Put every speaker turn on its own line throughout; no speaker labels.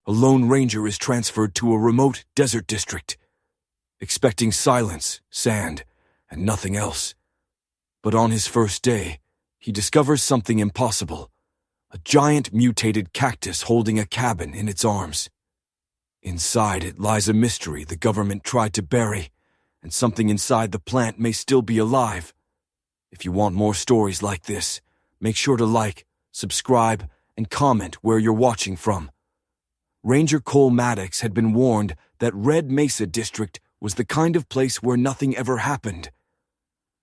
A lone ranger is transferred to a remote desert district, expecting silence, sand, and nothing else. But on his first day, he discovers something impossible: a giant mutated cactus holding a cabin in its arms. Inside it lies a mystery the government tried to bury, and something inside the plant may still be alive. If you want more stories like this, make sure to like, subscribe, and comment where you're watching from. Ranger Cole Maddox had been warned that Red Mesa District was the kind of place where nothing ever happened.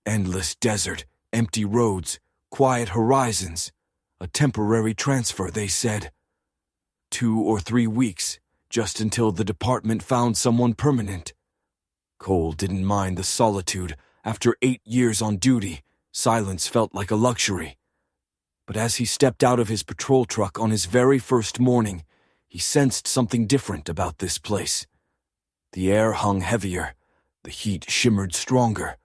Endless desert, empty roads, quiet horizons. A temporary transfer, they said. 2 or 3 weeks, just until the department found someone permanent. Cole didn't mind the solitude. After 8 years on duty, silence felt like a luxury. But as he stepped out of his patrol truck on his very first morning, he sensed something different about this place. The air hung heavier, the heat shimmered stronger.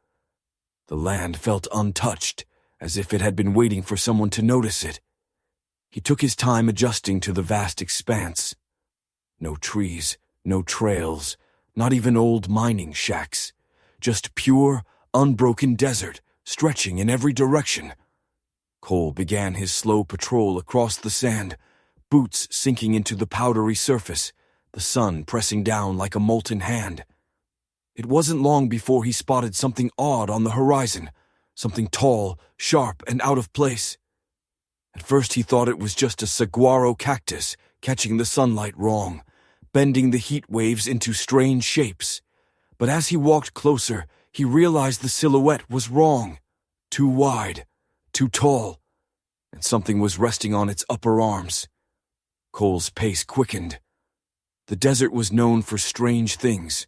The land felt untouched, as if it had been waiting for someone to notice it. He took his time adjusting to the vast expanse. No trees, no trails, not even old mining shacks. Just pure, unbroken desert, stretching in every direction. Cole began his slow patrol across the sand, boots sinking into the powdery surface, the sun pressing down like a molten hand. It wasn't long before he spotted something odd on the horizon, something tall, sharp, and out of place. At first he thought it was just a saguaro cactus catching the sunlight wrong, bending the heat waves into strange shapes. But as he walked closer, he realized the silhouette was wrong. Too wide, too tall, and something was resting on its upper arms. Cole's pace quickened. The desert was known for strange things: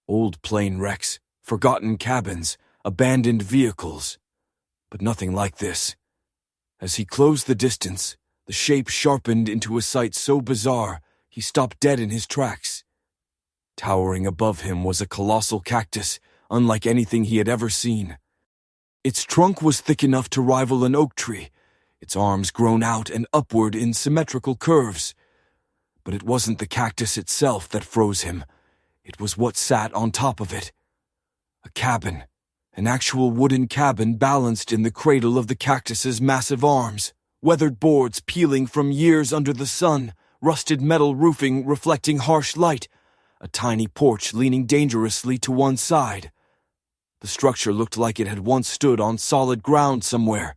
old plane wrecks, forgotten cabins, abandoned vehicles. But nothing like this. As he closed the distance, the shape sharpened into a sight so bizarre, he stopped dead in his tracks. Towering above him was a colossal cactus, unlike anything he had ever seen. Its trunk was thick enough to rival an oak tree, its arms grown out and upward in symmetrical curves. But it wasn't the cactus itself that froze him. It was what sat on top of it. A cabin, an actual wooden cabin balanced in the cradle of the cactus's massive arms, weathered boards peeling from years under the sun, rusted metal roofing reflecting harsh light, a tiny porch leaning dangerously to one side. The structure looked like it had once stood on solid ground somewhere,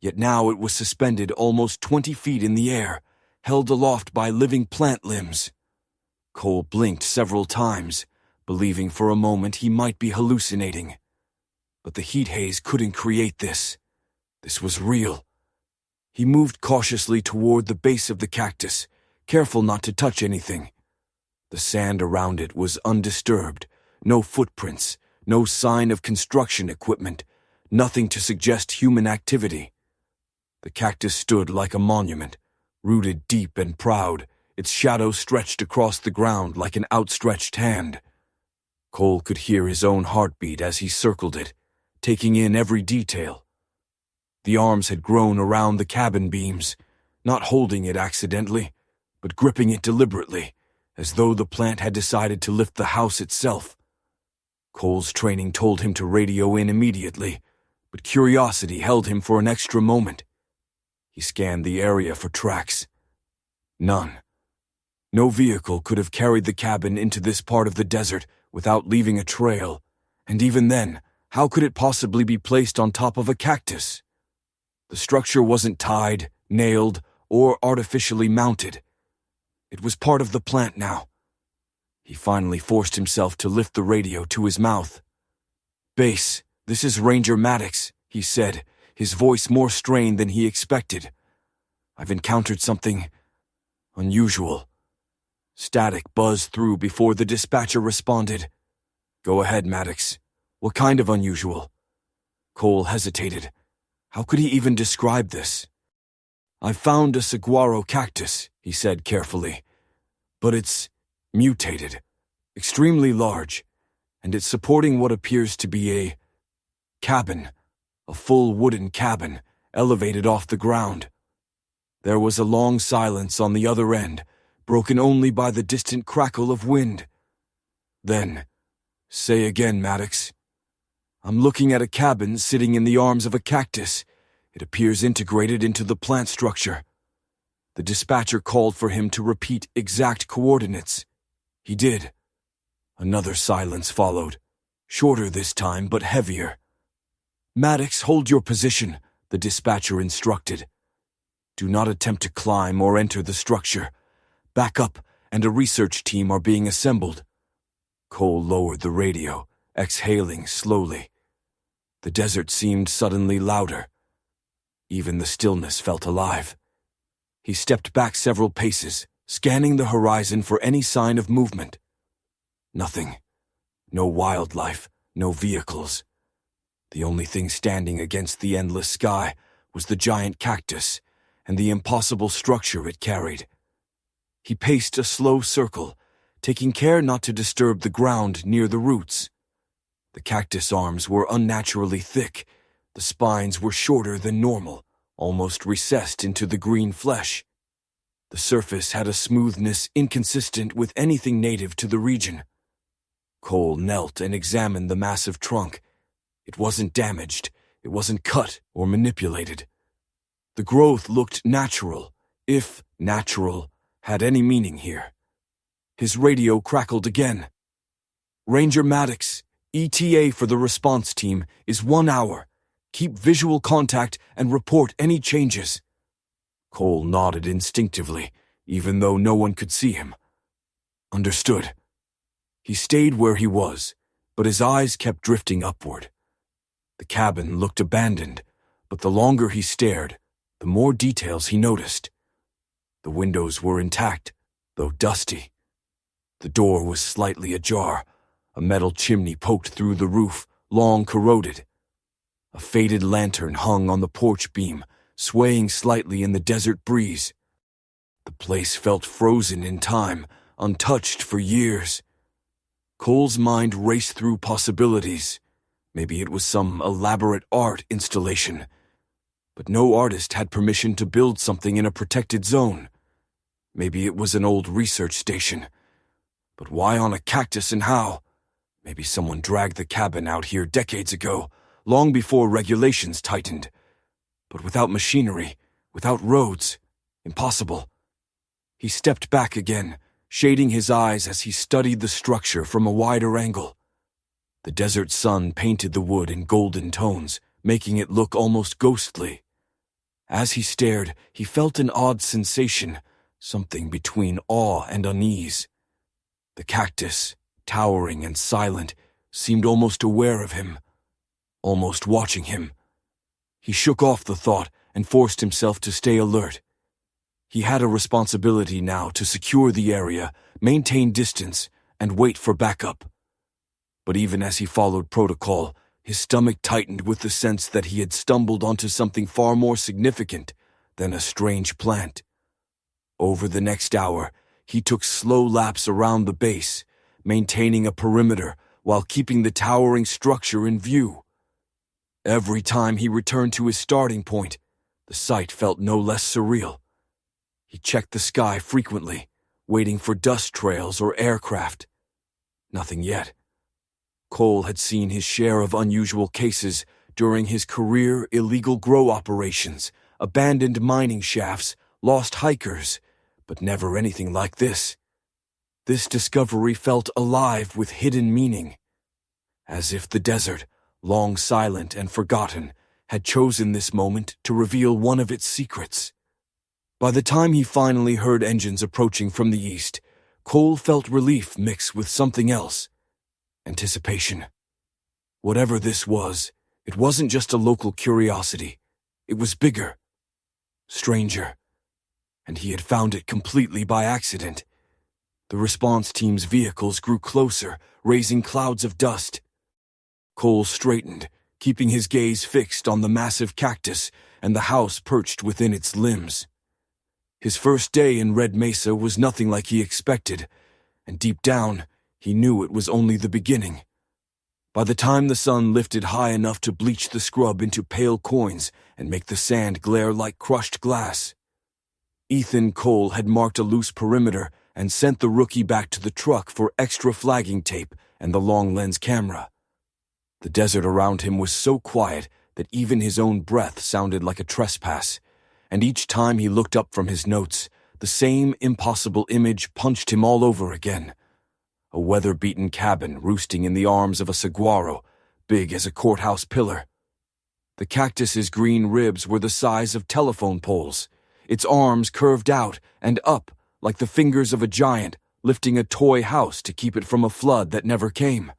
yet now it was suspended almost 20 feet in the air, held aloft by living plant limbs. Cole blinked several times, believing for a moment he might be hallucinating. But the heat haze couldn't create this. This was real. He moved cautiously toward the base of the cactus, careful not to touch anything. The sand around it was undisturbed, no footprints, no sign of construction equipment, nothing to suggest human activity. The cactus stood like a monument, rooted deep and proud, its shadow stretched across the ground like an outstretched hand. Cole could hear his own heartbeat as he circled it, taking in every detail. The arms had grown around the cabin beams, not holding it accidentally, but gripping it deliberately, as though the plant had decided to lift the house itself. Cole's training told him to radio in immediately, but curiosity held him for an extra moment. He scanned the area for tracks. None. No vehicle could have carried the cabin into this part of the desert without leaving a trail, and even then, how could it possibly be placed on top of a cactus? The structure wasn't tied, nailed, or artificially mounted. It was part of the plant now. He finally forced himself to lift the radio to his mouth. "Base, this is Ranger Maddox," he said, his voice more strained than he expected. "I've encountered something unusual." Static buzzed through before the dispatcher responded. "Go ahead, Maddox. What kind of unusual?" Cole hesitated. How could he even describe this? "I found a saguaro cactus," he said carefully. "But it's mutated, extremely large, and it's supporting what appears to be a cabin, a full wooden cabin, elevated off the ground." There was a long silence on the other end, broken only by the distant crackle of wind. Then, "Say again, Maddox." "I'm looking at a cabin sitting in the arms of a cactus. It appears integrated into the plant structure." The dispatcher called for him to repeat exact coordinates. He did. Another silence followed, shorter this time but heavier. "Maddox, hold your position," the dispatcher instructed. "Do not attempt to climb or enter the structure. Back up, and a research team are being assembled." Cole lowered the radio, exhaling slowly. The desert seemed suddenly louder. Even the stillness felt alive. He stepped back several paces, scanning the horizon for any sign of movement. Nothing. No wildlife, no vehicles. The only thing standing against the endless sky was the giant cactus and the impossible structure it carried. He paced a slow circle, taking care not to disturb the ground near the roots. The cactus arms were unnaturally thick. The spines were shorter than normal, almost recessed into the green flesh. The surface had a smoothness inconsistent with anything native to the region. Cole knelt and examined the massive trunk. It wasn't damaged, it wasn't cut or manipulated. The growth looked natural, if natural had any meaning here. His radio crackled again. "Ranger Maddox, ETA for the response team is 1 hour. Keep visual contact and report any changes." Cole nodded instinctively, even though no one could see him. "Understood." He stayed where he was, but his eyes kept drifting upward. The cabin looked abandoned, but the longer he stared, the more details he noticed. The windows were intact, though dusty. The door was slightly ajar. A metal chimney poked through the roof, long corroded. A faded lantern hung on the porch beam, swaying slightly in the desert breeze. The place felt frozen in time, untouched for years. Cole's mind raced through possibilities. Maybe it was some elaborate art installation. But no artist had permission to build something in a protected zone. Maybe it was an old research station. But why on a cactus and how? Maybe someone dragged the cabin out here decades ago, long before regulations tightened. But without machinery, without roads, impossible. He stepped back again, shading his eyes as he studied the structure from a wider angle. The desert sun painted the wood in golden tones, making it look almost ghostly. As he stared, he felt an odd sensation, something between awe and unease. The cactus, towering and silent, seemed almost aware of him, almost watching him. He shook off the thought and forced himself to stay alert. He had a responsibility now to secure the area, maintain distance, and wait for backup. But even as he followed protocol, his stomach tightened with the sense that he had stumbled onto something far more significant than a strange plant. Over the next hour, he took slow laps around the base, maintaining a perimeter while keeping the towering structure in view. Every time he returned to his starting point, the sight felt no less surreal. He checked the sky frequently, waiting for dust trails or aircraft. Nothing yet. Cole had seen his share of unusual cases during his career: illegal grow operations, abandoned mining shafts, lost hikers, but never anything like this. This discovery felt alive with hidden meaning, as if the desert, long silent and forgotten, had chosen this moment to reveal one of its secrets. By the time he finally heard engines approaching from the east, Cole felt relief mixed with something else: anticipation. Whatever this was, it wasn't just a local curiosity. It was bigger, stranger, and he had found it completely by accident. The response team's vehicles grew closer, raising clouds of dust. Cole straightened, keeping his gaze fixed on the massive cactus and the house perched within its limbs. His first day in Red Mesa was nothing like he expected, and deep down, he knew it was only the beginning. By the time the sun lifted high enough to bleach the scrub into pale coins and make the sand glare like crushed glass, Ethan Cole had marked a loose perimeter and sent the rookie back to the truck for extra flagging tape and the long-lens camera. The desert around him was so quiet that even his own breath sounded like a trespass, and each time he looked up from his notes, the same impossible image punched him all over again. A weather-beaten cabin roosting in the arms of a saguaro, big as a courthouse pillar. The cactus's green ribs were the size of telephone poles, its arms curved out and up like the fingers of a giant lifting a toy house to keep it from a flood that never came.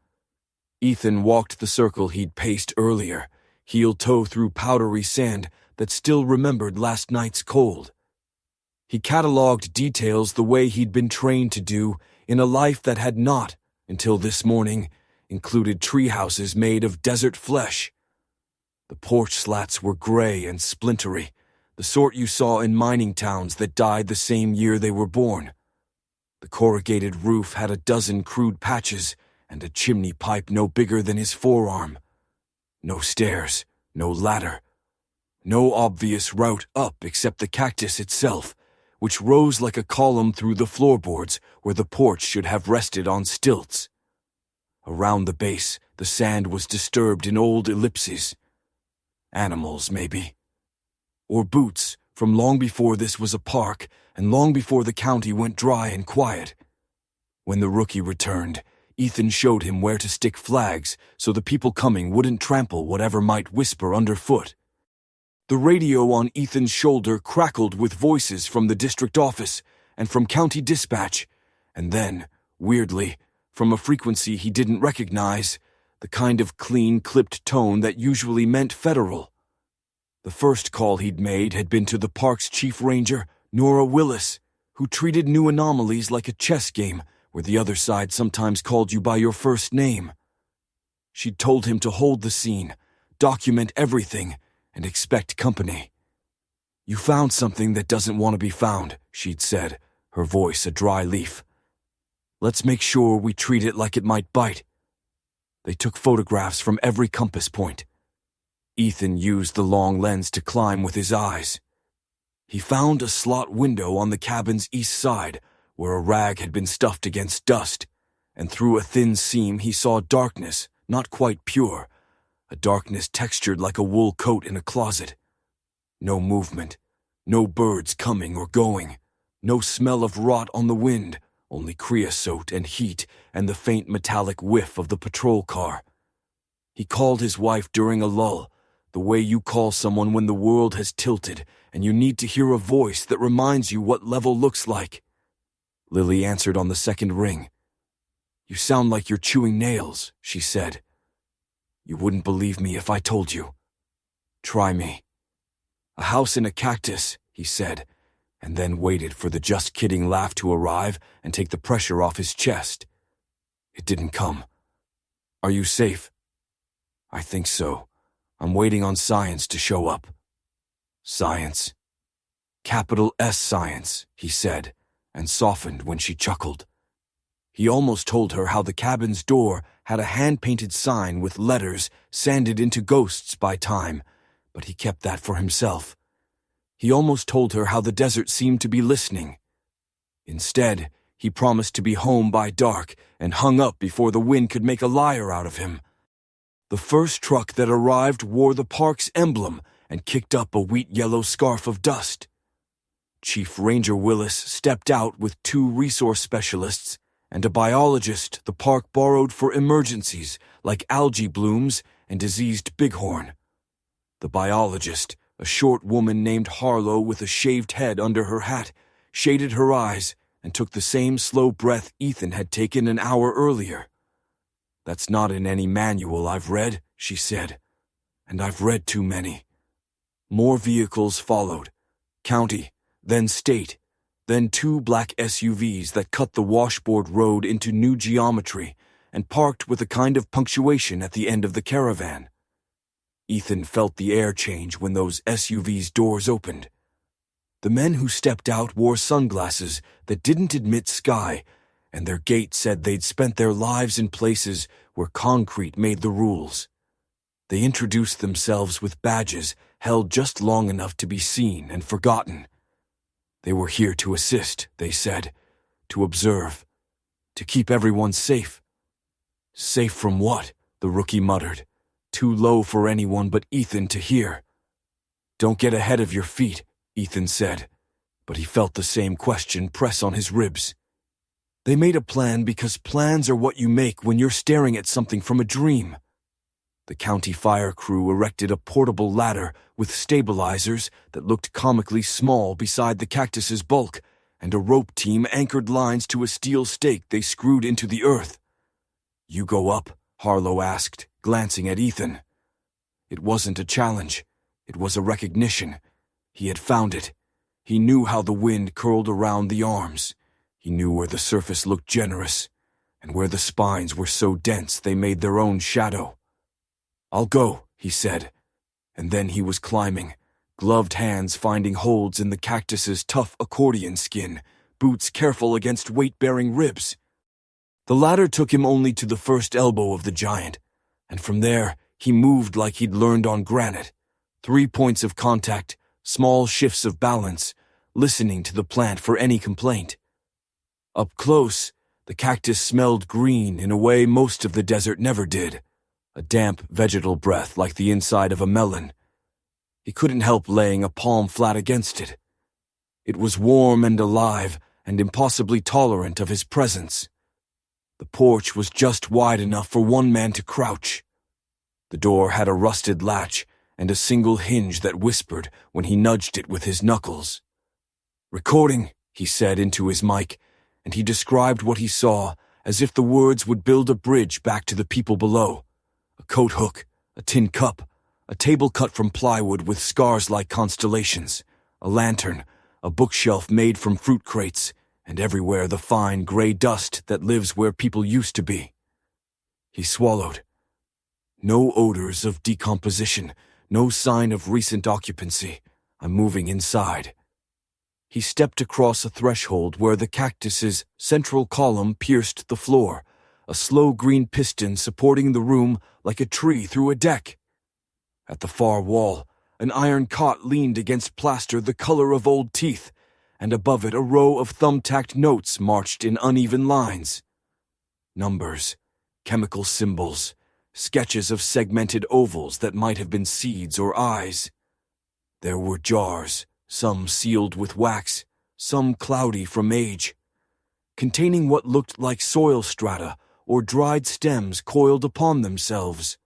Ethan walked the circle he'd paced earlier, heel-toe through powdery sand that still remembered last night's cold. He catalogued details the way he'd been trained to do in a life that had not, until this morning, included treehouses made of desert flesh. The porch slats were gray and splintery, the sort you saw in mining towns that died the same year they were born. The corrugated roof had a dozen crude patches and a chimney pipe no bigger than his forearm. No stairs, no ladder. No obvious route up except the cactus itself, which rose like a column through the floorboards where the porch should have rested on stilts. Around the base, the sand was disturbed in old ellipses. Animals, maybe. Or boots, from long before this was a park and long before the county went dry and quiet. When the rookie returned, Ethan showed him where to stick flags so the people coming wouldn't trample whatever might whisper underfoot. The radio on Ethan's shoulder crackled with voices from the district office and from county dispatch, and then, weirdly, from a frequency he didn't recognize, the kind of clean, clipped tone that usually meant federal. The first call he'd made had been to the park's chief ranger, Nora Willis, who treated new anomalies like a chess game where the other side sometimes called you by your first name. She'd told him to hold the scene, document everything, and expect company. "You found something that doesn't want to be found," she'd said, her voice a dry leaf. "Let's make sure we treat it like it might bite." They took photographs from every compass point. Ethan used the long lens to climb with his eyes. He found a slot window on the cabin's east side where a rag had been stuffed against dust, and through a thin seam he saw darkness, not quite pure, a darkness textured like a wool coat in a closet. No movement, no birds coming or going, no smell of rot on the wind, only creosote and heat and the faint metallic whiff of the patrol car. He called his wife during a lull, the way you call someone when the world has tilted and you need to hear a voice that reminds you what level looks like. Lily answered on the second ring. "You sound like you're chewing nails," she said. "You wouldn't believe me if I told you. Try me." "A house in a cactus," he said, and then waited for the just kidding laugh to arrive and take the pressure off his chest. It didn't come. "Are you safe?" "I think so. I'm waiting on science to show up." "Science?" "Capital S science," he said, and softened when she chuckled. He almost told her how the cabin's door had a hand-painted sign with letters sanded into ghosts by time, but he kept that for himself. He almost told her how the desert seemed to be listening. Instead, he promised to be home by dark and hung up before the wind could make a liar out of him. The first truck that arrived wore the park's emblem and kicked up a wheat-yellow scarf of dust. Chief Ranger Willis stepped out with 2 resource specialists and a biologist the park borrowed for emergencies like algae blooms and diseased bighorn. The biologist, a short woman named Harlow with a shaved head under her hat, shaded her eyes and took the same slow breath Ethan had taken an hour earlier. "That's not in any manual I've read," she said, "and I've read too many." More vehicles followed, county, then state, then 2 black SUVs that cut the washboard road into new geometry and parked with a kind of punctuation at the end of the caravan. Ethan felt the air change when those SUVs' doors opened. The men who stepped out wore sunglasses that didn't admit sky, and their gait said they'd spent their lives in places where concrete made the rules. They introduced themselves with badges held just long enough to be seen and forgotten. They were here to assist, they said, to observe, to keep everyone safe. Safe from what? The rookie muttered, too low for anyone but Ethan to hear. Don't get ahead of your feet, Ethan said, but he felt the same question press on his ribs. They made a plan because plans are what you make when you're staring at something from a dream. The county fire crew erected a portable ladder with stabilizers that looked comically small beside the cactus's bulk, and a rope team anchored lines to a steel stake they screwed into the earth. You go up? Harlow asked, glancing at Ethan. It wasn't a challenge. It was a recognition. He had found it. He knew how the wind curled around the arms. He knew where the surface looked generous, and where the spines were so dense they made their own shadow. I'll go, he said, and then he was climbing, gloved hands finding holds in the cactus's tough accordion skin, boots careful against weight-bearing ribs. The ladder took him only to the first elbow of the giant, and from there he moved like he'd learned on granite. 3 points of contact, small shifts of balance, listening to the plant for any complaint. Up close, the cactus smelled green in a way most of the desert never did, a damp vegetal breath like the inside of a melon. He couldn't help laying a palm flat against it. It was warm and alive and impossibly tolerant of his presence. The porch was just wide enough for one man to crouch. The door had a rusted latch and a single hinge that whispered when he nudged it with his knuckles. "Recording," he said into his mic, and he described what he saw as if the words would build a bridge back to the people below. A coat hook, a tin cup, a table cut from plywood with scars like constellations, a lantern, a bookshelf made from fruit crates, and everywhere the fine gray dust that lives where people used to be. He swallowed. No odors of decomposition, no sign of recent occupancy. I'm moving inside. He stepped across a threshold where the cactus's central column pierced the floor, a slow green piston supporting the room like a tree through a deck. At the far wall, an iron cot leaned against plaster the color of old teeth, and above it a row of thumbtacked notes marched in uneven lines. Numbers, chemical symbols, sketches of segmented ovals that might have been seeds or eyes. There were jars, some sealed with wax, some cloudy from age, containing what looked like soil strata or dried stems coiled upon themselves.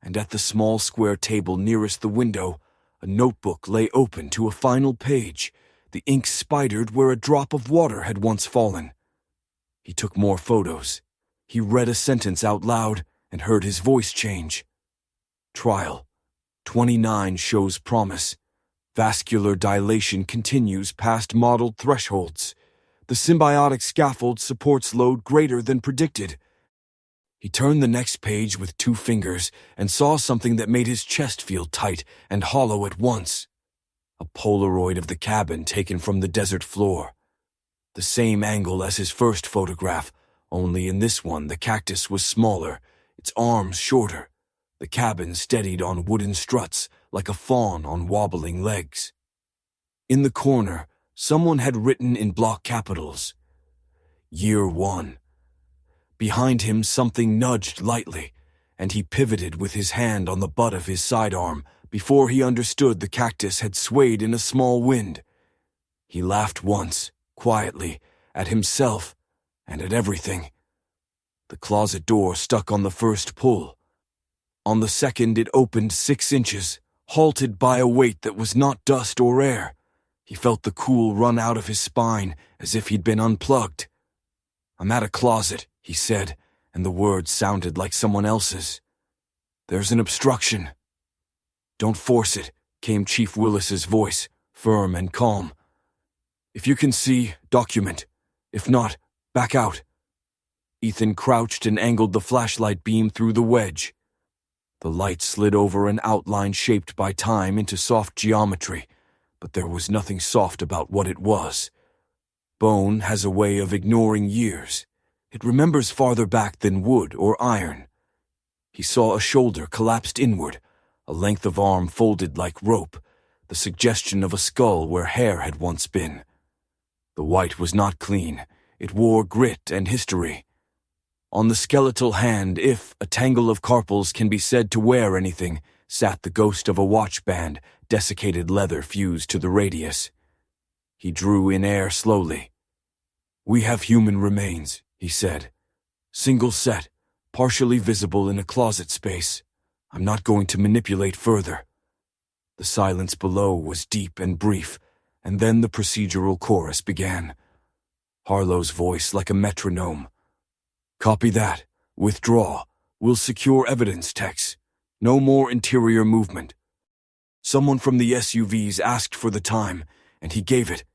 And at the small square table nearest the window, a notebook lay open to a final page, the ink spidered where a drop of water had once fallen. He took more photos. He read a sentence out loud and heard his voice change. Trial. 29 shows promise. Vascular dilation continues past modeled thresholds. The symbiotic scaffold supports load greater than predicted. He turned the next page with 2 fingers and saw something that made his chest feel tight and hollow at once. A Polaroid of the cabin taken from the desert floor. The same angle as his first photograph, only in this one the cactus was smaller, its arms shorter, the cabin steadied on wooden struts like a fawn on wobbling legs. In the corner, someone had written in block capitals, Year 1. Behind him something nudged lightly, and he pivoted with his hand on the butt of his sidearm before he understood the cactus had swayed in a small wind. He laughed once, quietly, at himself and at everything. The closet door stuck on the first pull. On the second it opened 6 inches, halted by a weight that was not dust or air. He felt the cool run out of his spine as if he'd been unplugged. I'm at a closet, he said, and the words sounded like someone else's. There's an obstruction. Don't force it, came Chief Willis's voice, firm and calm. If you can see, document. If not, back out. Ethan crouched and angled the flashlight beam through the wedge. The light slid over an outline shaped by time into soft geometry, but there was nothing soft about what it was. Bone has a way of ignoring years. It remembers farther back than wood or iron. He saw a shoulder collapsed inward, a length of arm folded like rope, the suggestion of a skull where hair had once been. The white was not clean. It wore grit and history. On the skeletal hand, if a tangle of carpals can be said to wear anything, sat the ghost of a watchband, desiccated leather fused to the radius. He drew in air slowly. "We have human remains," he said. "Single set, partially visible in a closet space. I'm not going to manipulate further." The silence below was deep and brief, and then the procedural chorus began. Harlow's voice like a metronome. "Copy that. Withdraw. We'll secure evidence, Tex. No more interior movement." Someone from the SUVs asked for the time, and he gave it,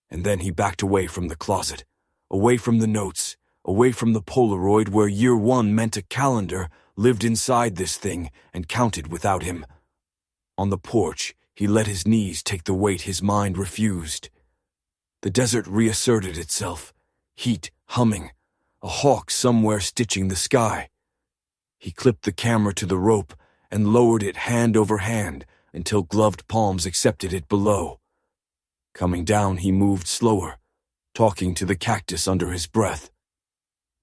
and then he backed away from the closet, away from the notes, away from the Polaroid where year one meant a calendar, lived inside this thing and counted without him. On the porch, he let his knees take the weight his mind refused. The desert reasserted itself, heat humming, a hawk somewhere stitching the sky. He clipped the camera to the rope and lowered it hand over hand until gloved palms accepted it below. Coming down, he moved slower, talking to the cactus under his breath.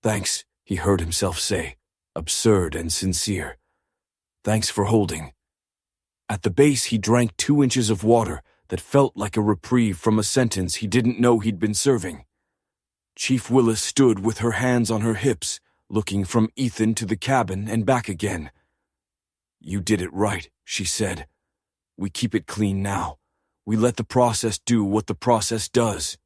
"Thanks," he heard himself say, absurd and sincere. "Thanks for holding." At the base, he drank 2 inches of water that felt like a reprieve from a sentence he didn't know he'd been serving. Chief Willis stood with her hands on her hips, looking from Ethan to the cabin and back again. "You did it right," she said. "We keep it clean now. We let the process do what the process does."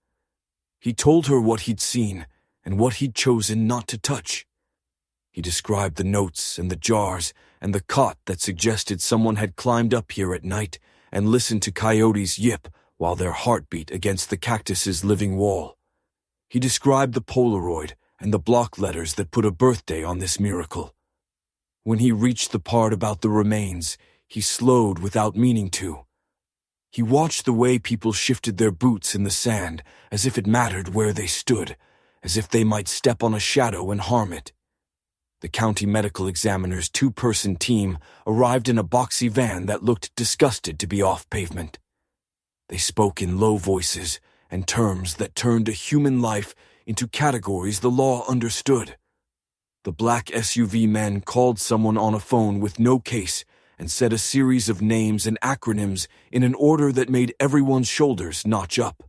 He told her what he'd seen and what he'd chosen not to touch. He described the notes and the jars and the cot that suggested someone had climbed up here at night and listened to coyotes yip while their heart beat against the cactus's living wall. He described the Polaroid and the block letters that put a birthday on this miracle. When he reached the part about the remains, he slowed without meaning to. He watched the way people shifted their boots in the sand as if it mattered where they stood, as if they might step on a shadow and harm it. The county medical examiner's 2-person team arrived in a boxy van that looked disgusted to be off pavement. They spoke in low voices and terms that turned a human life into categories the law understood. The black SUV men called someone on a phone with no case and said a series of names and acronyms in an order that made everyone's shoulders notch up.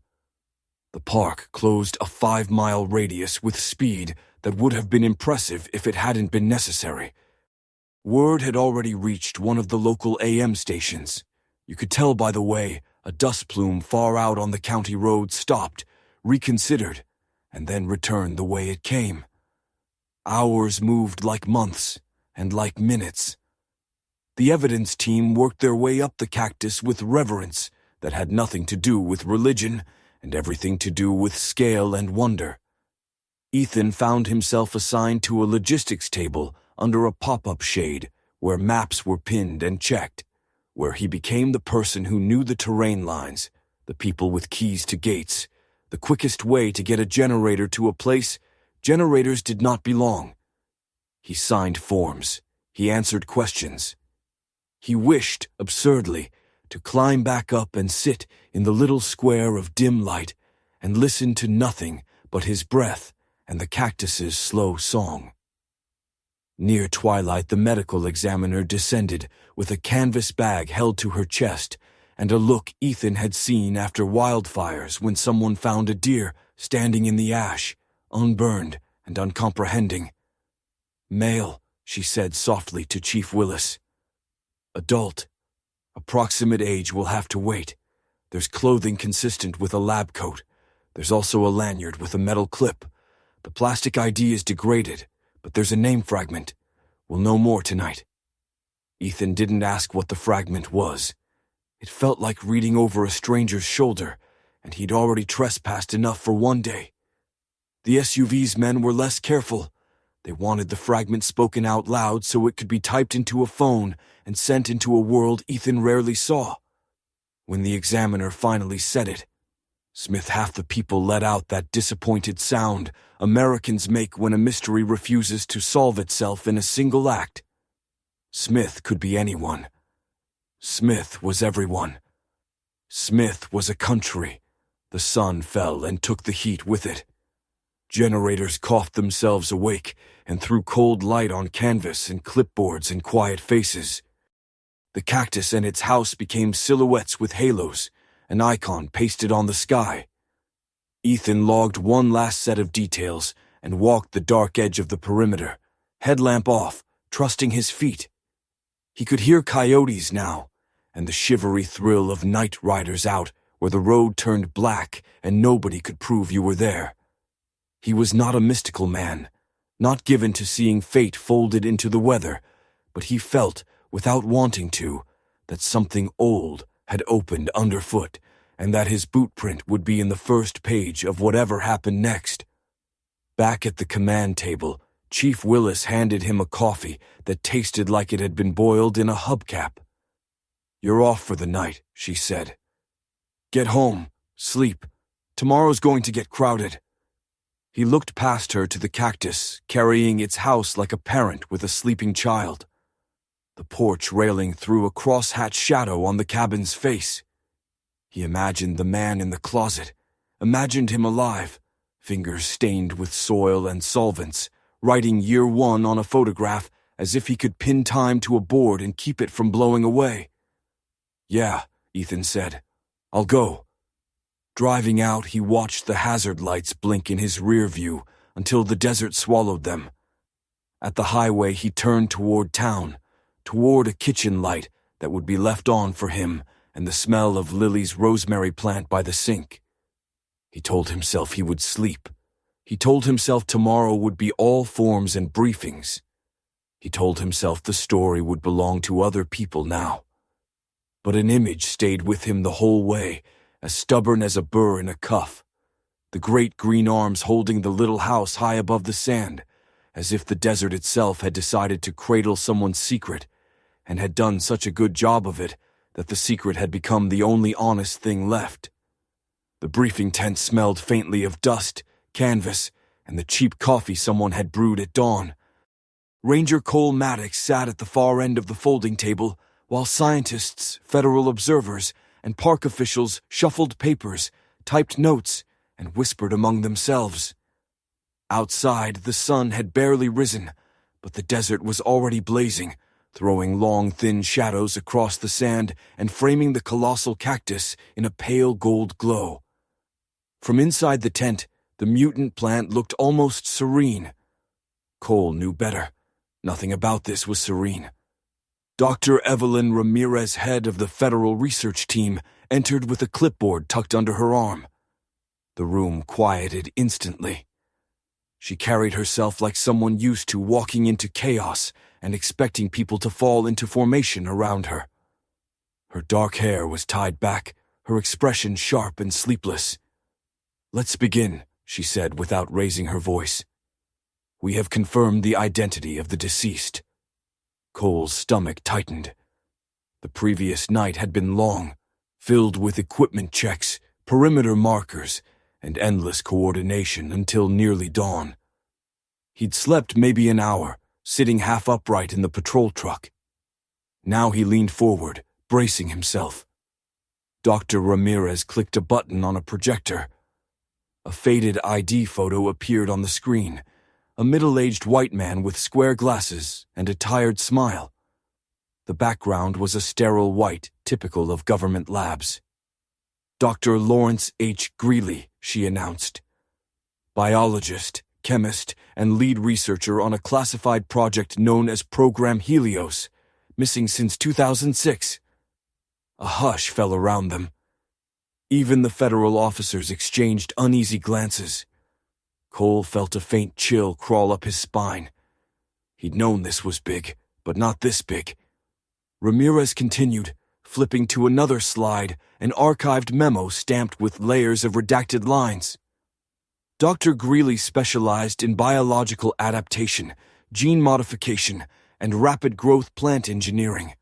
The park closed a 5-mile radius with speed that would have been impressive if it hadn't been necessary. Word had already reached one of the local AM stations. You could tell by the way a dust plume far out on the county road stopped, reconsidered, and then returned the way it came. Hours moved like months, and like minutes. The evidence team worked their way up the cactus with reverence that had nothing to do with religion and everything to do with scale and wonder. Ethan found himself assigned to a logistics table under a pop-up shade where maps were pinned and checked, where he became the person who knew the terrain lines, the people with keys to gates, the quickest way to get a generator to a place generators did not belong. He signed forms. He answered questions. He wished, absurdly, to climb back up and sit in the little square of dim light and listen to nothing but his breath and the cactus's slow song. Near twilight, the medical examiner descended with a canvas bag held to her chest and a look Ethan had seen after wildfires when someone found a deer standing in the ash, unburned and uncomprehending. "Male," she said softly to Chief Willis. "Adult. Approximate age will have to wait. There's clothing consistent with a lab coat. There's also a lanyard with a metal clip. The plastic ID is degraded, but there's a name fragment. We'll know more tonight." Ethan didn't ask what the fragment was. It felt like reading over a stranger's shoulder, and he'd already trespassed enough for one day. The SUV's men were less careful. They wanted the fragment spoken out loud so it could be typed into a phone and sent into a world Ethan rarely saw. When the examiner finally said it, Smith, half the people let out that disappointed sound Americans make when a mystery refuses to solve itself in a single act. Smith could be anyone. Smith was everyone. Smith was a country. The sun fell and took the heat with it. Generators coughed themselves awake and threw cold light on canvas and clipboards and quiet faces. The cactus and its house became silhouettes with halos, an icon pasted on the sky. Ethan logged one last set of details and walked the dark edge of the perimeter, headlamp off, trusting his feet. He could hear coyotes now, and the shivery thrill of night riders out where the road turned black and nobody could prove you were there. He was not a mystical man, not given to seeing fate folded into the weather, but he felt, without wanting to, that something old had opened underfoot, and that his boot print would be in the first page of whatever happened next. Back at the command table, Chief Willis handed him a coffee that tasted like it had been boiled in a hubcap. "You're off for the night," she said. "Get home, sleep. Tomorrow's going to get crowded." He looked past her to the cactus, carrying its house like a parent with a sleeping child. The porch railing threw a crosshatch shadow on the cabin's face. He imagined the man in the closet, imagined him alive, fingers stained with soil and solvents, writing year 1 on a photograph as if he could pin time to a board and keep it from blowing away. "Yeah," Ethan said. "I'll go." Driving out, he watched the hazard lights blink in his rear view until the desert swallowed them. At the highway, he turned toward town, toward a kitchen light that would be left on for him and the smell of Lily's rosemary plant by the sink. He told himself he would sleep. He told himself tomorrow would be all forms and briefings. He told himself the story would belong to other people now. But an image stayed with him the whole way, as stubborn as a burr in a cuff. The great green arms holding the little house high above the sand, as if the desert itself had decided to cradle someone's secret, and had done such a good job of it that the secret had become the only honest thing left. The briefing tent smelled faintly of dust, canvas, and the cheap coffee someone had brewed at dawn. Ranger Cole Maddox sat at the far end of the folding table, while scientists, federal observers, and park officials shuffled papers, typed notes, and whispered among themselves. Outside, the sun had barely risen, but the desert was already blazing, throwing long, thin shadows across the sand and framing the colossal cactus in a pale gold glow. From inside the tent, the mutant plant looked almost serene. Cole knew better. Nothing about this was serene. Dr. Evelyn Ramirez, head of the federal research team, entered with a clipboard tucked under her arm. The room quieted instantly. She carried herself like someone used to walking into chaos and expecting people to fall into formation around her. Her dark hair was tied back, her expression sharp and sleepless. "Let's begin," she said without raising her voice. "We have confirmed the identity of the deceased." Cole's stomach tightened. The previous night had been long, filled with equipment checks, perimeter markers, and endless coordination until nearly dawn. He'd slept maybe an hour, sitting half upright in the patrol truck. Now he leaned forward, bracing himself. Dr. Ramirez clicked a button on a projector. A faded ID photo appeared on the screen, a middle-aged white man with square glasses and a tired smile. The background was a sterile white, typical of government labs. "Dr. Lawrence H. Greeley," she announced. "Biologist, chemist, and lead researcher on a classified project known as Program Helios, missing since 2006. A hush fell around them. Even the federal officers exchanged uneasy glances. Cole felt a faint chill crawl up his spine. He'd known this was big, but not this big. Ramirez continued, flipping to another slide, an archived memo stamped with layers of redacted lines. Dr. Greeley specialized in biological adaptation, gene modification, and rapid growth plant engineering.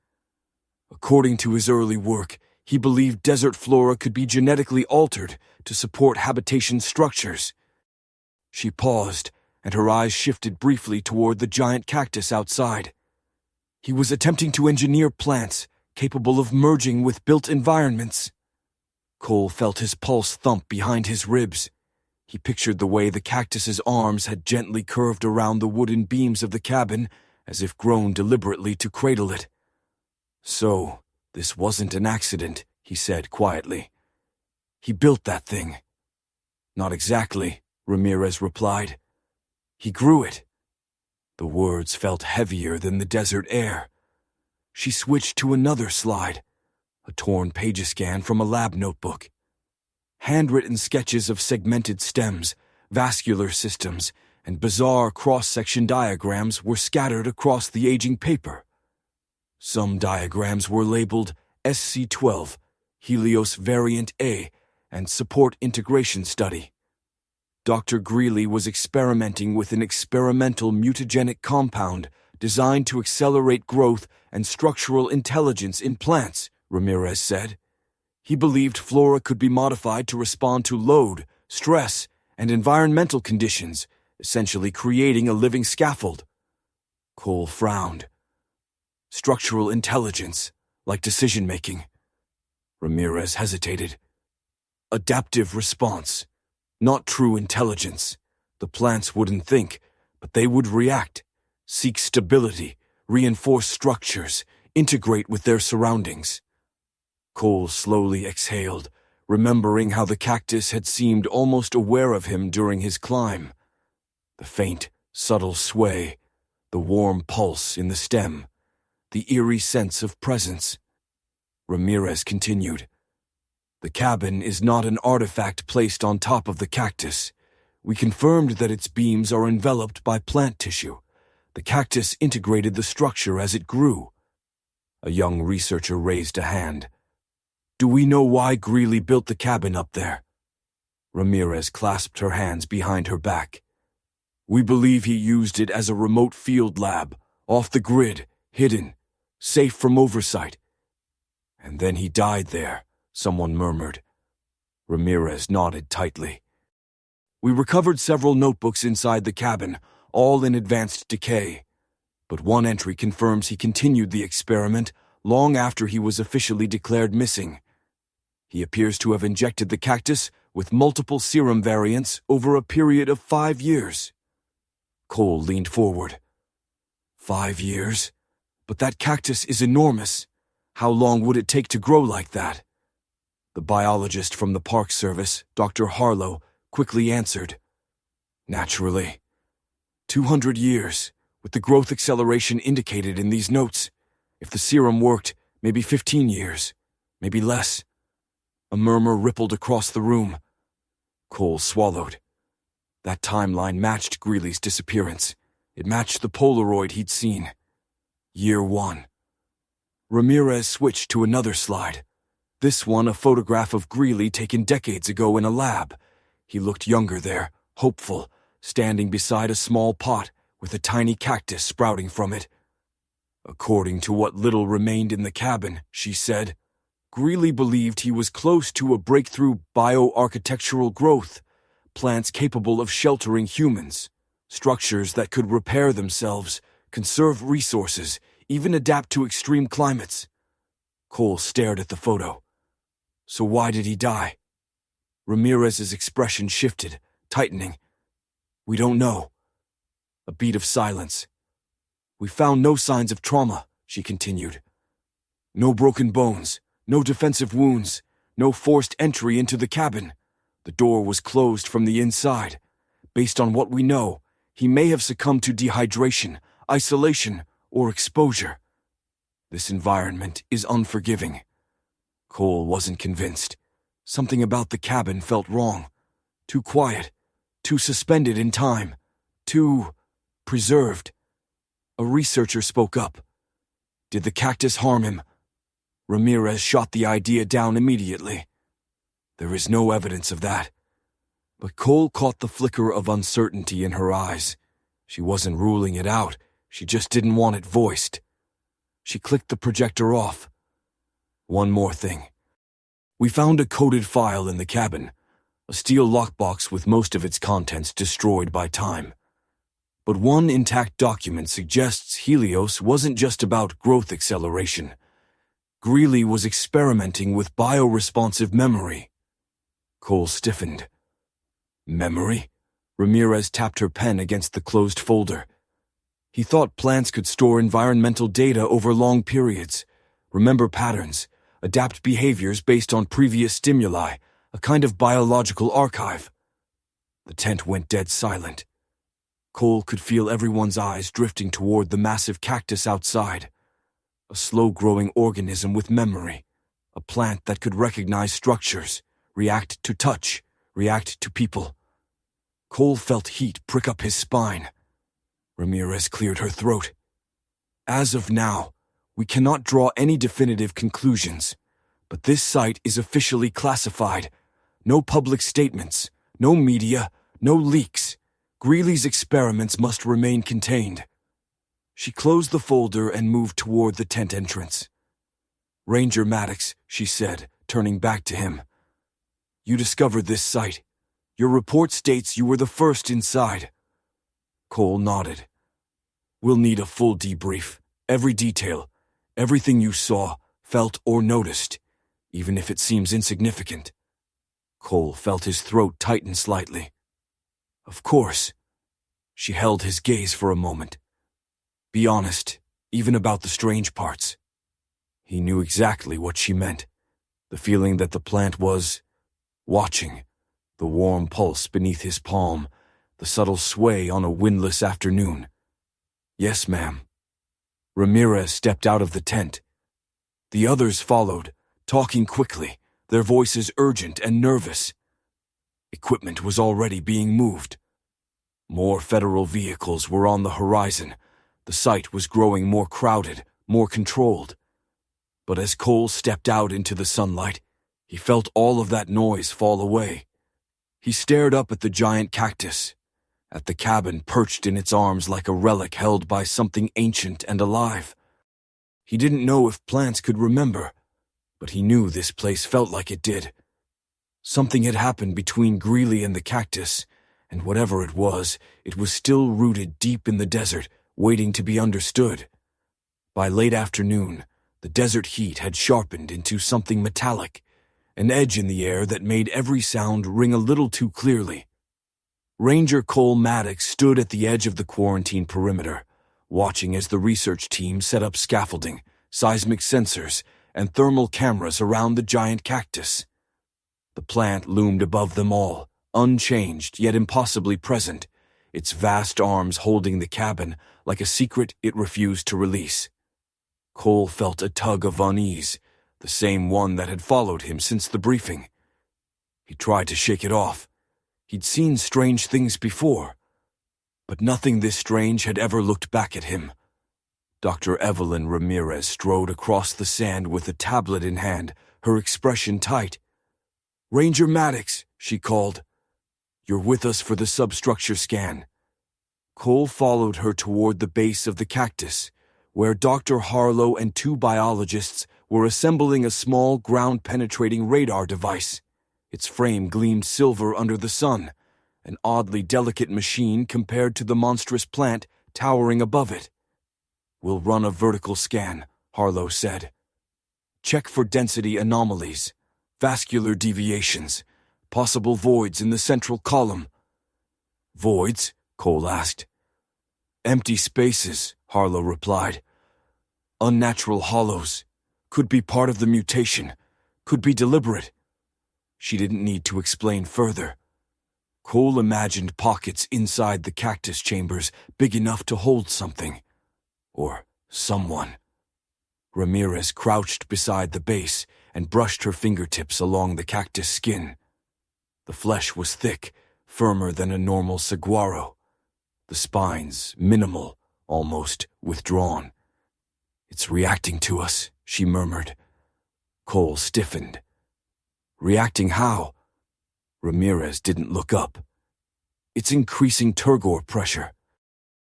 According to his early work, he believed desert flora could be genetically altered to support habitation structures. She paused, and her eyes shifted briefly toward the giant cactus outside. He was attempting to engineer plants capable of merging with built environments. Cole felt his pulse thump behind his ribs. He pictured the way the cactus's arms had gently curved around the wooden beams of the cabin, as if grown deliberately to cradle it. "So, this wasn't an accident," he said quietly. "He built that thing." "Not exactly," Ramirez replied. "He grew it." The words felt heavier than the desert air. She switched to another slide, a torn page-scan from a lab notebook. Handwritten sketches of segmented stems, vascular systems, and bizarre cross-section diagrams were scattered across the aging paper. Some diagrams were labeled SC12, Helios Variant A, and Support Integration Study. Dr. Greeley was experimenting with an experimental mutagenic compound designed to accelerate growth and structural intelligence in plants, Ramirez said. He believed flora could be modified to respond to load, stress, and environmental conditions, essentially creating a living scaffold. Cole frowned. Structural intelligence, like decision-making. Ramirez hesitated. Adaptive response, not true intelligence. The plants wouldn't think, but they would react, seek stability, reinforce structures, integrate with their surroundings. Cole slowly exhaled, remembering how the cactus had seemed almost aware of him during his climb. The faint, subtle sway, the warm pulse in the stem, the eerie sense of presence. Ramirez continued. The cabin is not an artifact placed on top of the cactus. We confirmed that its beams are enveloped by plant tissue. The cactus integrated the structure as it grew. A young researcher raised a hand. Do we know why Greeley built the cabin up there? Ramirez clasped her hands behind her back. We believe he used it as a remote field lab, off the grid, hidden, safe from oversight. And then he died there, someone murmured. Ramirez nodded tightly. We recovered several notebooks inside the cabin, all in advanced decay. But one entry confirms he continued the experiment long after he was officially declared missing. He appears to have injected the cactus with multiple serum variants over a period of 5 years. Cole leaned forward. 5 years? But that cactus is enormous. How long would it take to grow like that? The biologist from the Park Service, Dr. Harlow, quickly answered. Naturally. 200 years, with the growth acceleration indicated in these notes. If the serum worked, maybe 15 years, maybe less. A murmur rippled across the room. Cole swallowed. That timeline matched Greeley's disappearance. It matched the Polaroid he'd seen. Year 1. Ramirez switched to another slide. This one a photograph of Greeley taken decades ago in a lab. He looked younger there, hopeful, standing beside a small pot with a tiny cactus sprouting from it. According to what little remained in the cabin, she said, Greeley believed he was close to a breakthrough bioarchitectural growth, plants capable of sheltering humans, structures that could repair themselves, conserve resources, even adapt to extreme climates. Cole stared at the photo. So why did he die? Ramirez's expression shifted, tightening. We don't know. A beat of silence. We found no signs of trauma, she continued. No broken bones, no defensive wounds, no forced entry into the cabin. The door was closed from the inside. Based on what we know, he may have succumbed to dehydration, isolation, or exposure. This environment is unforgiving. Cole wasn't convinced. Something about the cabin felt wrong. Too quiet, too suspended in time, too preserved. A researcher spoke up. Did the cactus harm him? Ramirez shot the idea down immediately. There is no evidence of that. But Cole caught the flicker of uncertainty in her eyes. She wasn't ruling it out, she just didn't want it voiced. She clicked the projector off. One more thing. We found a coded file in the cabin, a steel lockbox with most of its contents destroyed by time. But one intact document suggests Helios wasn't just about growth acceleration. Greeley was experimenting with bioresponsive memory. Cole stiffened. Memory? Ramirez tapped her pen against the closed folder. He thought plants could store environmental data over long periods, remember patterns, adapt behaviors based on previous stimuli, a kind of biological archive. The tent went dead silent. Cole could feel everyone's eyes drifting toward the massive cactus outside. A slow-growing organism with memory. A plant that could recognize structures, react to touch, react to people. Cole felt heat prick up his spine. Ramirez cleared her throat. As of now, we cannot draw any definitive conclusions, but this site is officially classified. No public statements, no media, no leaks. Greeley's experiments must remain contained. She closed the folder and moved toward the tent entrance. Ranger Maddox, she said, turning back to him. You discovered this site. Your report states you were the first inside. Cole nodded. We'll need a full debrief, every detail, everything you saw, felt, or noticed, even if it seems insignificant. Cole felt his throat tighten slightly. Of course. She held his gaze for a moment. Be honest, even about the strange parts. He knew exactly what she meant. The feeling that the plant was watching, the warm pulse beneath his palm, the subtle sway on a windless afternoon. Yes, ma'am. Ramirez stepped out of the tent. The others followed, talking quickly, their voices urgent and nervous. Equipment was already being moved. More federal vehicles were on the horizon. The site was growing more crowded, more controlled. But as Cole stepped out into the sunlight, he felt all of that noise fall away. He stared up at the giant cactus, at the cabin perched in its arms like a relic held by something ancient and alive. He didn't know if plants could remember, but he knew this place felt like it did. Something had happened between Greeley and the cactus, and whatever it was still rooted deep in the desert, waiting to be understood. By late afternoon, the desert heat had sharpened into something metallic, an edge in the air that made every sound ring a little too clearly. Ranger Cole Maddox stood at the edge of the quarantine perimeter, watching as the research team set up scaffolding, seismic sensors, and thermal cameras around the giant cactus. The plant loomed above them all, unchanged yet impossibly present, its vast arms holding the cabin like a secret it refused to release. Cole felt a tug of unease, the same one that had followed him since the briefing. He tried to shake it off. He'd seen strange things before, but nothing this strange had ever looked back at him. Dr. Evelyn Ramirez strode across the sand with a tablet in hand, her expression tight. "Ranger Maddox," she called. "You're with us for the substructure scan." Cole followed her toward the base of the cactus, where Dr. Harlow and two biologists were assembling a small ground-penetrating radar device. Its frame gleamed silver under the sun, an oddly delicate machine compared to the monstrous plant towering above it. "We'll run a vertical scan," Harlow said. "Check for density anomalies, vascular deviations, possible voids in the central column." "Voids?" Cole asked. "Empty spaces," Harlow replied. "Unnatural hollows. Could be part of the mutation. Could be deliberate." She didn't need to explain further. Cole imagined pockets inside the cactus chambers big enough to hold something. Or someone. Ramirez crouched beside the base and brushed her fingertips along the cactus skin. The flesh was thick, firmer than a normal saguaro. The spines minimal, almost withdrawn. "It's reacting to us," she murmured. Cole stiffened. "Reacting how?" Ramirez didn't look up. "It's increasing turgor pressure."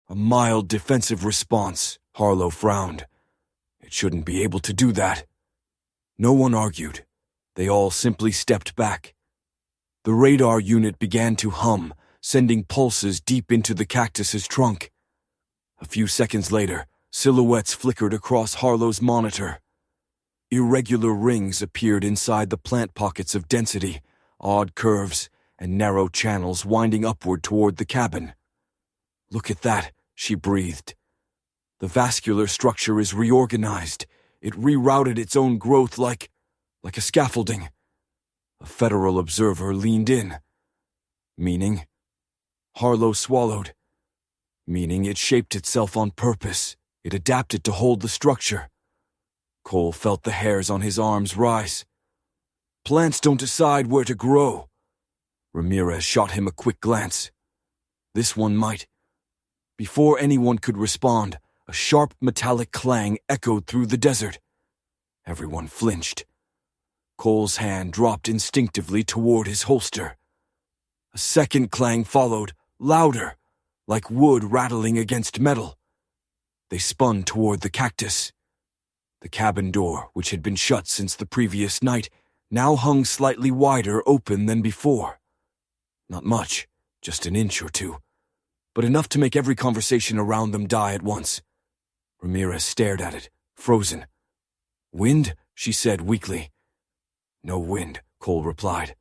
"A mild defensive response," Harlow frowned. "It shouldn't be able to do that." No one argued. They all simply stepped back. The radar unit began to hum, sending pulses deep into the cactus's trunk. A few seconds later, silhouettes flickered across Harlow's monitor. Irregular rings appeared inside the plant pockets of density, odd curves, and narrow channels winding upward toward the cabin. "Look at that," she breathed. "The vascular structure is reorganized. It rerouted its own growth like a scaffolding." A Federal observer leaned in. "Meaning?" Harlow swallowed. "Meaning it shaped itself on purpose. It adapted to hold the structure." Cole felt the hairs on his arms rise. "Plants don't decide where to grow." Ramirez shot him a quick glance. "This one might." Before anyone could respond, a sharp metallic clang echoed through the desert. Everyone flinched. Cole's hand dropped instinctively toward his holster. A second clang followed, louder, like wood rattling against metal. They spun toward the cactus. The cabin door, which had been shut since the previous night, now hung slightly wider open than before. Not much, just an inch or two, but enough to make every conversation around them die at once. Ramirez stared at it, frozen. "Wind?" she said weakly. "No wind," Cole replied.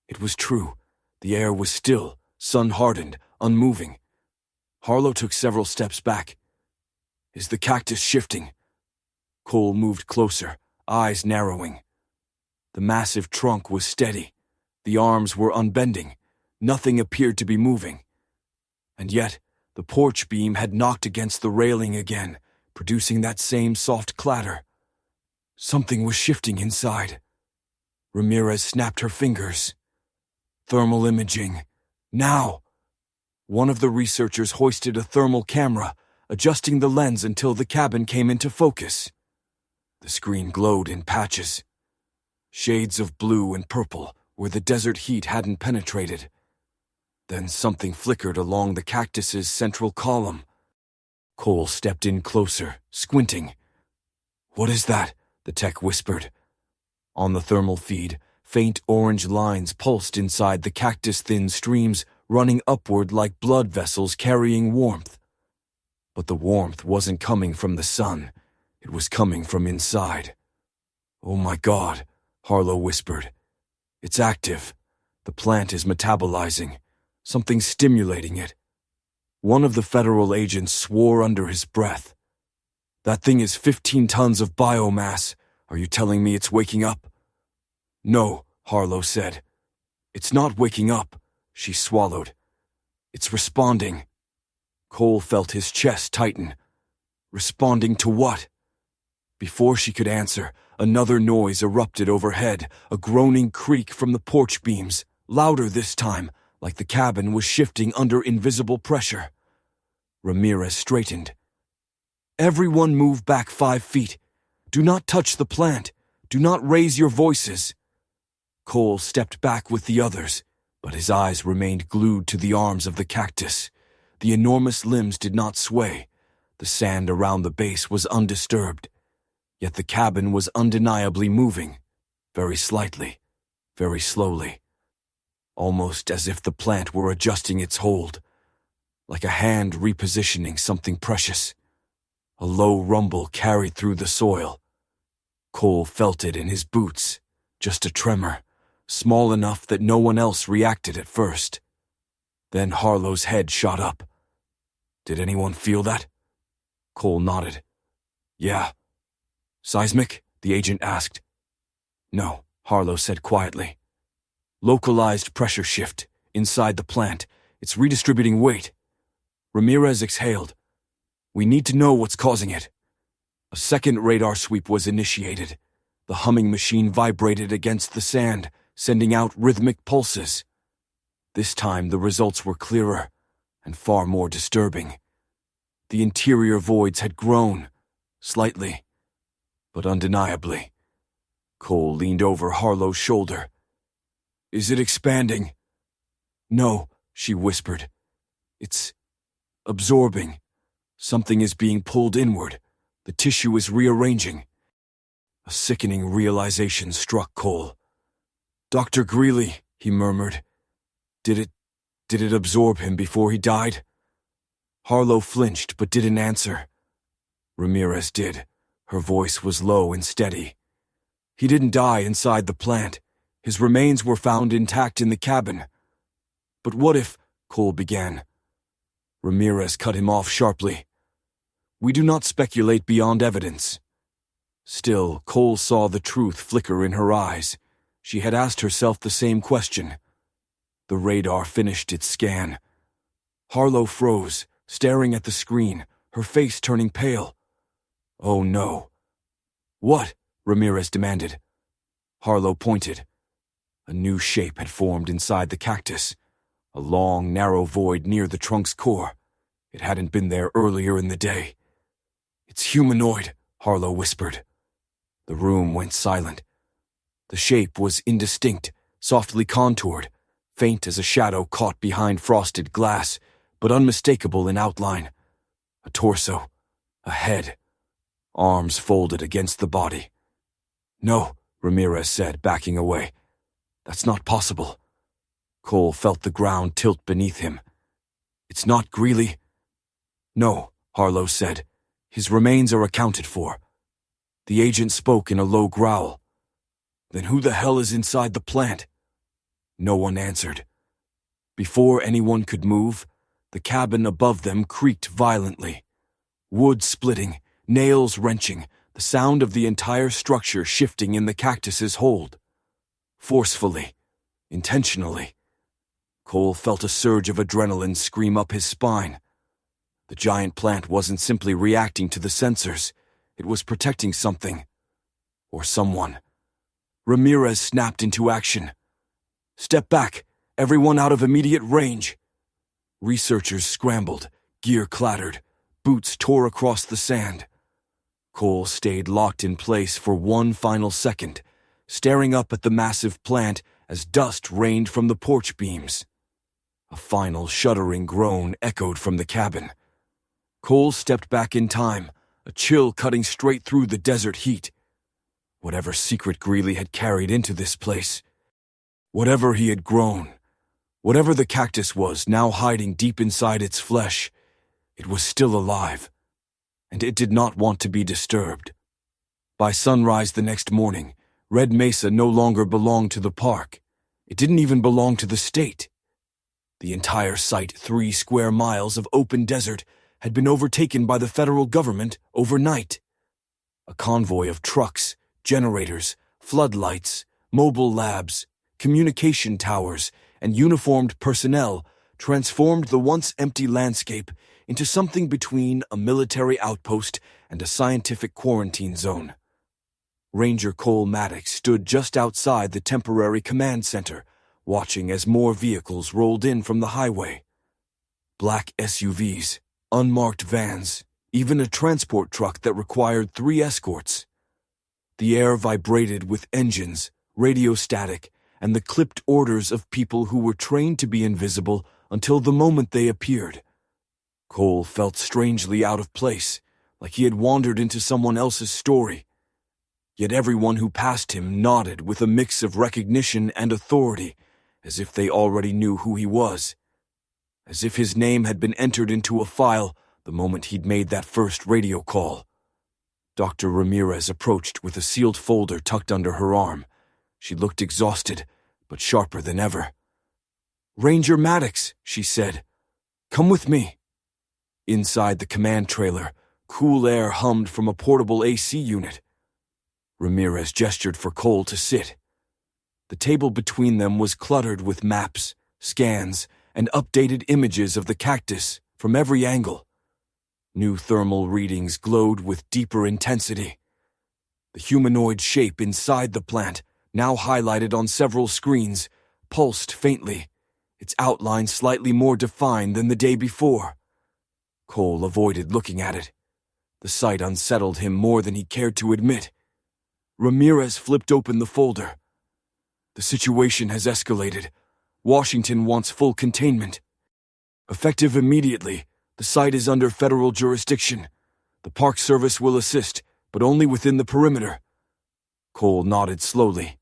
It was true. The air was still, sun-hardened, unmoving. Harlow took several steps back. "Is the cactus shifting?" Cole moved closer, eyes narrowing. The massive trunk was steady. The arms were unbending. Nothing appeared to be moving. And yet, the porch beam had knocked against the railing again, producing that same soft clatter. Something was shifting inside. Ramirez snapped her fingers. "Thermal imaging. Now!" One of the researchers hoisted a thermal camera, adjusting the lens until the cabin came into focus. The screen glowed in patches. Shades of blue and purple where the desert heat hadn't penetrated. Then something flickered along the cactus's central column. Cole stepped in closer, squinting. "What is that?" the tech whispered. On the thermal feed, faint orange lines pulsed inside the cactus-thin streams, running upward like blood vessels carrying warmth. But the warmth wasn't coming from the sun. It was coming from inside. "Oh my God," Harlow whispered. "It's active. The plant is metabolizing. Something's stimulating it." One of the Federal agents swore under his breath. "That thing is 15 tons of biomass. Are you telling me it's waking up?" "No," Harlow said. "It's not waking up," she swallowed. "It's responding." Cole felt his chest tighten. Responding to what? Before she could answer, another noise erupted overhead, a groaning creak from the porch beams, louder this time, like the cabin was shifting under invisible pressure. Ramirez straightened. "Everyone move back 5 feet. Do not touch the plant. Do not raise your voices." Cole stepped back with the others, but his eyes remained glued to the arms of the cactus. The enormous limbs did not sway. The sand around the base was undisturbed. Yet the cabin was undeniably moving, very slightly, very slowly. Almost as if the plant were adjusting its hold, like a hand repositioning something precious. A low rumble carried through the soil. Cole felt it in his boots, just a tremor, small enough that no one else reacted at first. Then Harlow's head shot up. "Did anyone feel that?" Cole nodded. "Yeah." "Seismic?" the agent asked. "No," Harlow said quietly. "Localized pressure shift, inside the plant. It's redistributing weight." Ramirez exhaled. "We need to know what's causing it." A second radar sweep was initiated. The humming machine vibrated against the sand, sending out rhythmic pulses. This time the results were clearer, and far more disturbing. The interior voids had grown, slightly, but undeniably. Cole leaned over Harlow's shoulder. "Is it expanding?" "No," she whispered. "It's absorbing. Something is being pulled inward. The tissue is rearranging." A sickening realization struck Cole. "Dr. Greeley," he murmured. Did it absorb him before he died?" Harlow flinched but didn't answer. Ramirez did. Her voice was low and steady. "He didn't die inside the plant. His remains were found intact in the cabin. But what if, Cole began. Ramirez cut him off sharply. We do not speculate beyond evidence. Still, Cole saw the truth flicker in her eyes. She had asked herself the same question. The radar finished its scan. Harlow froze, staring at the screen, her face turning pale. Oh no. What? Ramirez demanded. Harlow pointed. A new shape had formed inside the cactus. A long, narrow void near the trunk's core. It hadn't been there earlier in the day. It's humanoid, Harlow whispered. The room went silent. The shape was indistinct, softly contoured, faint as a shadow caught behind frosted glass, but unmistakable in outline. A torso, a head, arms folded against the body. No, Ramirez said, backing away. That's not possible. Cole felt the ground tilt beneath him. It's not Greeley. No, Harlow said. His remains are accounted for. The agent spoke in a low growl. Then who the hell is inside the plant? No one answered. Before anyone could move, the cabin above them creaked violently. Wood splitting, nails wrenching, the sound of the entire structure shifting in the cactus's hold. Forcefully, intentionally. Cole felt a surge of adrenaline scream up his spine. The giant plant wasn't simply reacting to the sensors. It was protecting something. Or someone. Ramirez snapped into action. Step back, everyone out of immediate range. Researchers scrambled, gear clattered, boots tore across the sand. Cole stayed locked in place for one final second, staring up at the massive plant as dust rained from the porch beams. A final shuddering groan echoed from the cabin. Cole stepped back in time, a chill cutting straight through the desert heat. Whatever secret Greeley had carried into this place, whatever he had grown, whatever the cactus was now hiding deep inside its flesh, it was still alive, and it did not want to be disturbed. By sunrise the next morning, Red Mesa no longer belonged to the park. It didn't even belong to the state. The entire site, 3 square miles of open desert, had been overtaken by the federal government overnight. A convoy of trucks, generators, floodlights, mobile labs, communication towers, and uniformed personnel transformed the once empty landscape into something between a military outpost and a scientific quarantine zone. Ranger Cole Maddox stood just outside the temporary command center, watching as more vehicles rolled in from the highway. Black SUVs, unmarked vans, even a transport truck that required 3 escorts. The air vibrated with engines, radio static, and the clipped orders of people who were trained to be invisible until the moment they appeared. Cole felt strangely out of place, like he had wandered into someone else's story. Yet everyone who passed him nodded with a mix of recognition and authority, as if they already knew who he was. As if his name had been entered into a file the moment he'd made that first radio call. Dr. Ramirez approached with a sealed folder tucked under her arm. She looked exhausted, but sharper than ever. "Ranger Maddox," she said. "Come with me." Inside the command trailer, cool air hummed from a portable AC unit. Ramirez gestured for Cole to sit. The table between them was cluttered with maps, scans, and updated images of the cactus from every angle. New thermal readings glowed with deeper intensity. The humanoid shape inside the plant, now highlighted on several screens, pulsed faintly, its outline slightly more defined than the day before. Cole avoided looking at it. The sight unsettled him more than he cared to admit. Ramirez flipped open the folder. The situation has escalated. Washington wants full containment. Effective immediately, the site is under federal jurisdiction. The Park Service will assist, but only within the perimeter. Cole nodded slowly.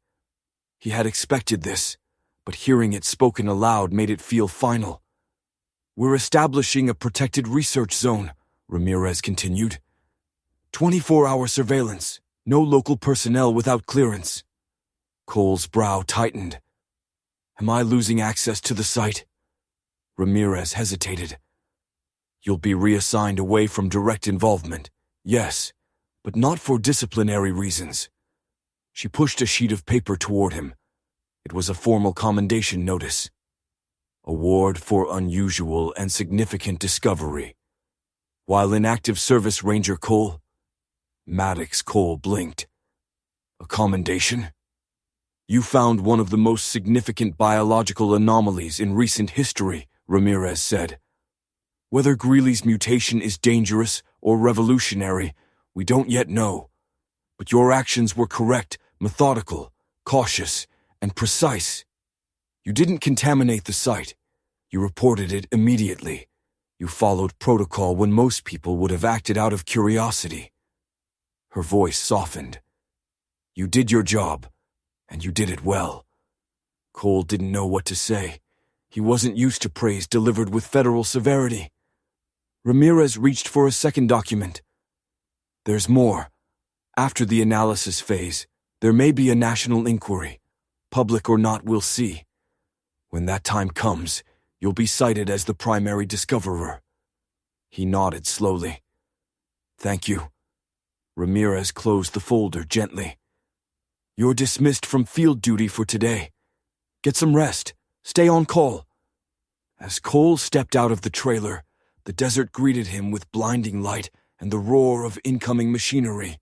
He had expected this, but hearing it spoken aloud made it feel final. "We're establishing a protected research zone," Ramirez continued. 24-hour surveillance, no local personnel without clearance. Cole's brow tightened. "Am I losing access to the site?" Ramirez hesitated. You'll be reassigned away from direct involvement, yes, but not for disciplinary reasons. She pushed a sheet of paper toward him. It was a formal commendation notice. Award for unusual and significant discovery. While in active service, Ranger Cole. Maddox Cole blinked. A commendation? You found one of the most significant biological anomalies in recent history, Ramirez said. Whether Greeley's mutation is dangerous or revolutionary, we don't yet know. But your actions were correct, methodical, cautious, and precise. You didn't contaminate the site. You reported it immediately. You followed protocol when most people would have acted out of curiosity. Her voice softened. You did your job, and you did it well. Cole didn't know what to say. He wasn't used to praise delivered with federal severity. Ramirez reached for a second document. There's more. After the analysis phase, there may be a national inquiry. Public or not, we'll see. When that time comes, you'll be cited as the primary discoverer. He nodded slowly. Thank you. Ramirez closed the folder gently. You're dismissed from field duty for today. Get some rest. Stay on call. As Cole stepped out of the trailer, the desert greeted him with blinding light and the roar of incoming machinery.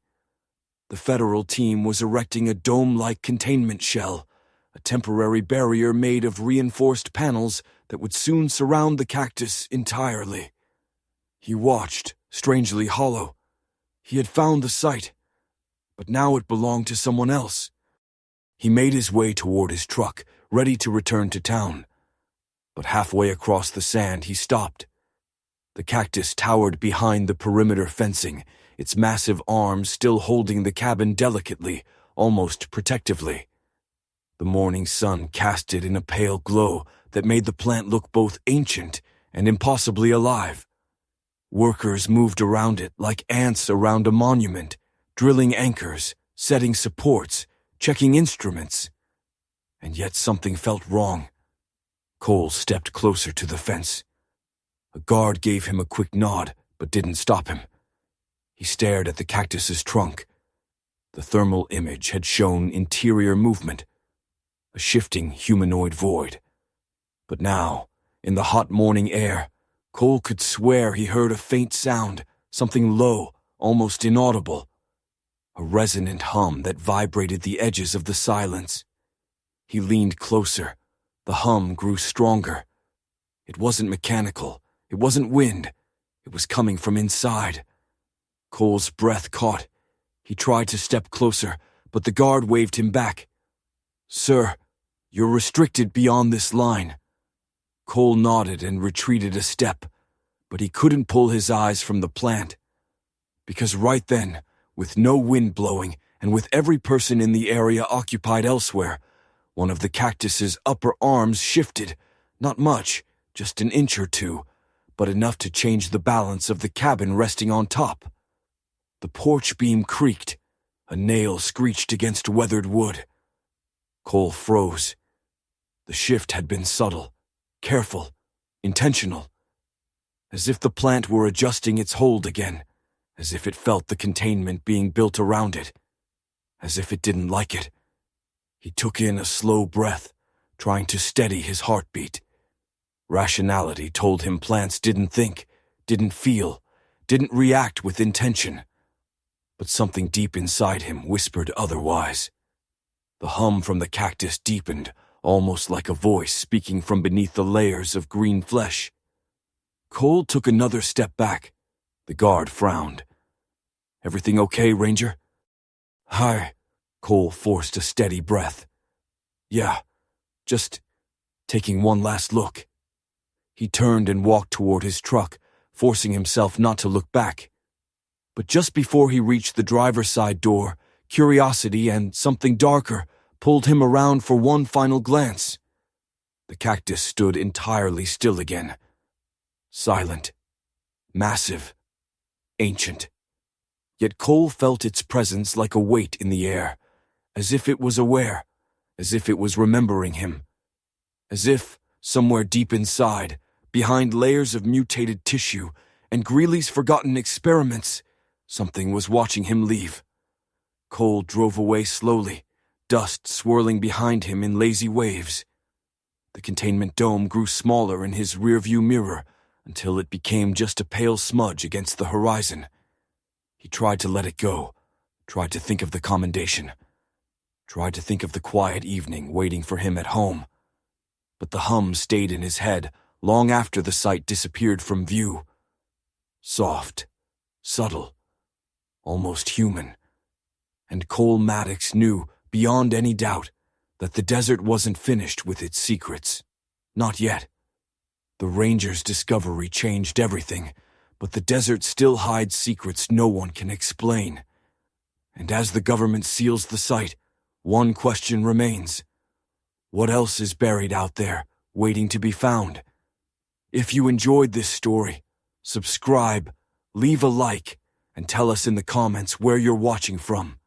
The federal team was erecting a dome-like containment shell, a temporary barrier made of reinforced panels that would soon surround the cactus entirely. He watched, strangely hollow. He had found the site, but now it belonged to someone else. He made his way toward his truck, ready to return to town. But halfway across the sand, he stopped. The cactus towered behind the perimeter fencing, its massive arms still holding the cabin delicately, almost protectively. The morning sun cast it in a pale glow that made the plant look both ancient and impossibly alive. Workers moved around it like ants around a monument, drilling anchors, setting supports, checking instruments. And yet something felt wrong. Cole stepped closer to the fence. A guard gave him a quick nod, but didn't stop him. He stared at the cactus's trunk. The thermal image had shown interior movement, a shifting humanoid void. But now, in the hot morning air, Cole could swear he heard a faint sound, something low, almost inaudible. A resonant hum that vibrated the edges of the silence. He leaned closer. The hum grew stronger. It wasn't mechanical. It wasn't wind. It was coming from inside. Cole's breath caught. He tried to step closer, but the guard waved him back. Sir, you're restricted beyond this line. Cole nodded and retreated a step, but he couldn't pull his eyes from the plant. Because right then, with no wind blowing and with every person in the area occupied elsewhere, one of the cactus's upper arms shifted, not much, just an inch or two, but enough to change the balance of the cabin resting on top. The porch beam creaked. A nail screeched against weathered wood. Cole froze. The shift had been subtle, careful, intentional. As if the plant were adjusting its hold again, as if it felt the containment being built around it, as if it didn't like it. He took in a slow breath, trying to steady his heartbeat. Rationality told him plants didn't think, didn't feel, didn't react with intention. But something deep inside him whispered otherwise. The hum from the cactus deepened, almost like a voice speaking from beneath the layers of green flesh. Cole took another step back. The guard frowned. Everything okay, Ranger? Hi. Cole forced a steady breath. Yeah, just taking one last look. He turned and walked toward his truck, forcing himself not to look back. But just before he reached the driver's side door, curiosity and something darker pulled him around for one final glance. The cactus stood entirely still again. Silent. Massive. Ancient. Yet Cole felt its presence like a weight in the air, as if it was aware, as if it was remembering him. As if, somewhere deep inside, behind layers of mutated tissue and Greeley's forgotten experiments, something was watching him leave. Cole drove away slowly, dust swirling behind him in lazy waves. The containment dome grew smaller in his rearview mirror until it became just a pale smudge against the horizon. He tried to let it go, tried to think of the commendation, tried to think of the quiet evening waiting for him at home. But the hum stayed in his head long after the sight disappeared from view. Soft, subtle, almost human. And Cole Maddox knew, beyond any doubt, that the desert wasn't finished with its secrets. Not yet. The Rangers' discovery changed everything, but the desert still hides secrets no one can explain. And as the government seals the site, one question remains. What else is buried out there, waiting to be found? If you enjoyed this story, subscribe, leave a like, and tell us in the comments where you're watching from.